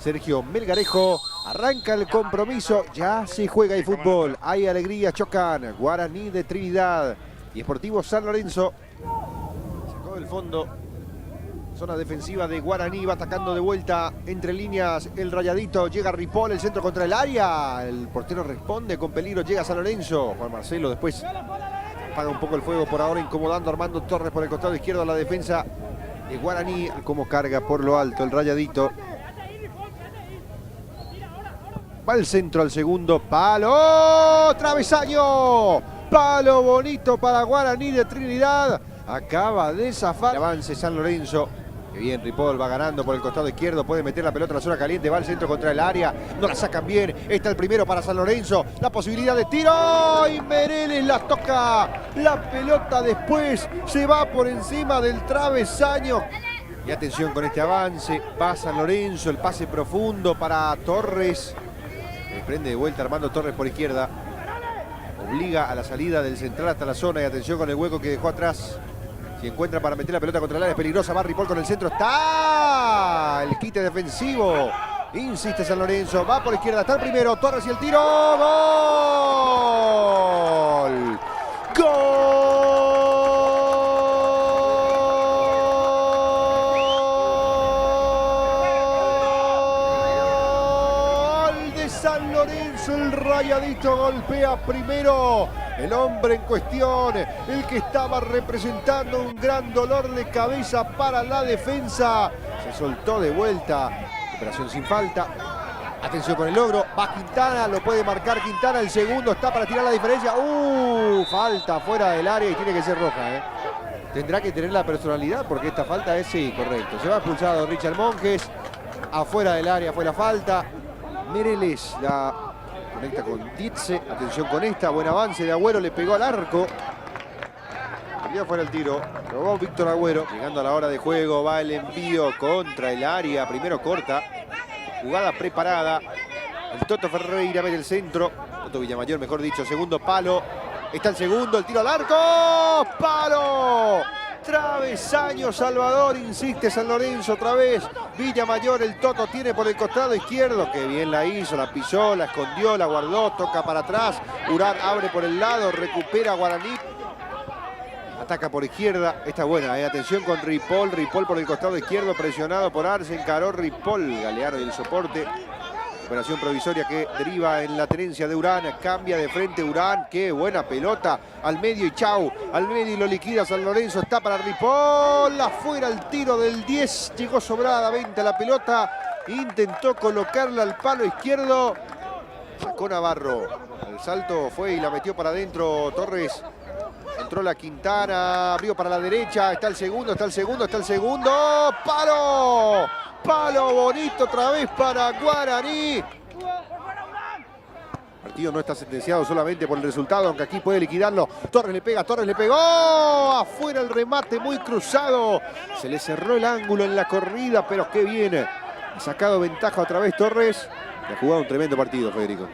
Sergio Melgarejo. Arranca el compromiso, ya se juega el fútbol. Hay alegría, chocan Guaraní de Trinidad y Sportivo San Lorenzo. Sacó del fondo. Zona defensiva de Guaraní, va atacando de vuelta entre líneas el Rayadito. Llega Ripoll, el centro contra el área. El portero responde con peligro, llega San Lorenzo. Juan Marcelo después apaga un poco el fuego por ahora, incomodando a Armando Torres por el costado izquierdo a la defensa de Guaraní. Como carga por lo alto el Rayadito. Va el centro al segundo palo. ¡Travesaño! Palo bonito para Guaraní de Trinidad. Acaba de zafar. El avance San Lorenzo. Qué bien, Ripoll va ganando por el costado izquierdo. Puede meter la pelota a la zona caliente. Va al centro contra el área. No la sacan bien. Está el primero para San Lorenzo. La posibilidad de tiro. Y Mereles la toca. La pelota después se va por encima del travesaño. Y atención con este avance. Va San Lorenzo. El pase profundo para Torres. Prende de vuelta Armando Torres por izquierda. Obliga a la salida del central hasta la zona. Y atención con el hueco que dejó atrás. Si encuentra para meter la pelota contra el área es peligrosa. Va Ripoll con el centro. ¡Está! El quite defensivo. Insiste San Lorenzo. Va por izquierda. Está el primero. Torres y el tiro. ¡Gol! ¡Gol de San Lorenzo! El Rayadito golpea primero. El hombre en cuestión, el que estaba representando un gran dolor de cabeza para la defensa. Se soltó de vuelta. Operación sin falta. Atención con el logro. Va Quintana, lo puede marcar Quintana. El segundo está para tirar la diferencia. Falta fuera del área y tiene que ser roja. Tendrá que tener la personalidad porque esta falta es, sí, correcto. Se va expulsado Richard Monjes. Afuera del área fue la falta. Mereles la conecta con Dietze. Atención con esta. Buen avance de Agüero. Le pegó al arco. Ya fuera el tiro. Robó Víctor Agüero. Llegando a la hora de juego. Va el envío contra el área. Primero corta. Jugada preparada. El Toto Ferreira mete el centro. Toto Villamayor, mejor dicho. Segundo palo. Está el segundo. El tiro al arco. ¡Palo! Travesaño Salvador. Insiste San Lorenzo otra vez. Villamayor, el Toto tiene por el costado izquierdo. Que bien la hizo, la pisó, la escondió, la guardó. Toca para atrás. Urán abre por el lado. Recupera Guaraní. Ataca por izquierda. Está buena, atención con Ripoll. Ripoll por el costado izquierdo. Presionado por Arce. Encaró Ripoll. Galeano y el soporte. Operación provisoria que deriva en la tenencia de Urán. Cambia de frente Urán. Qué buena pelota. Al medio y chau. Al medio y lo liquida San Lorenzo. Está para Ripoll. Afuera el tiro del 10. Llegó sobradamente a la pelota. Intentó colocarla al palo izquierdo. Sacó Navarro. El salto fue y la metió para adentro Torres. Entró la Quintana. Abrió para la derecha. Está el segundo. Está el segundo. Está el segundo. ¡Palo! Palo bonito otra vez para Guaraní. El partido no está sentenciado solamente por el resultado, aunque aquí puede liquidarlo. Torres le pega, Torres le pegó. Afuera el remate muy cruzado. Se le cerró el ángulo en la corrida, pero qué bien. Ha sacado ventaja otra vez Torres. Le ha jugado un tremendo partido, Federico.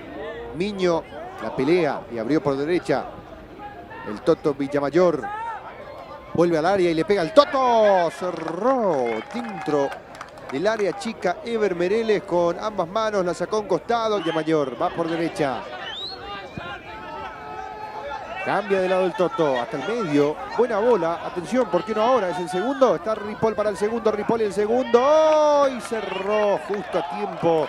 Miño la pelea y abrió por derecha. El Toto Villamayor. Vuelve al área y le pega el Toto. Cerró dentro del área chica Ever Mereles con ambas manos, la sacó a un costado. Villamayor va por derecha. Cambia de lado el Toto hasta el medio. Buena bola. Atención, ¿por qué no ahora? Es el segundo. Está Ripoll para el segundo. Ripoll y el segundo. ¡Oh! Y cerró justo a tiempo.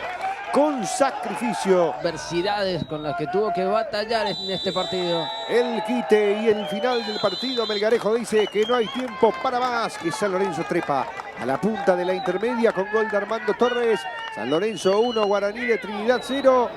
Con sacrificio. Adversidades con las que tuvo que batallar en este partido. El quite y el final del partido. Melgarejo dice que no hay tiempo para más. Que San Lorenzo trepa a la punta de la intermedia con gol de Armando Torres. San Lorenzo 1, Guaraní de Trinidad 0.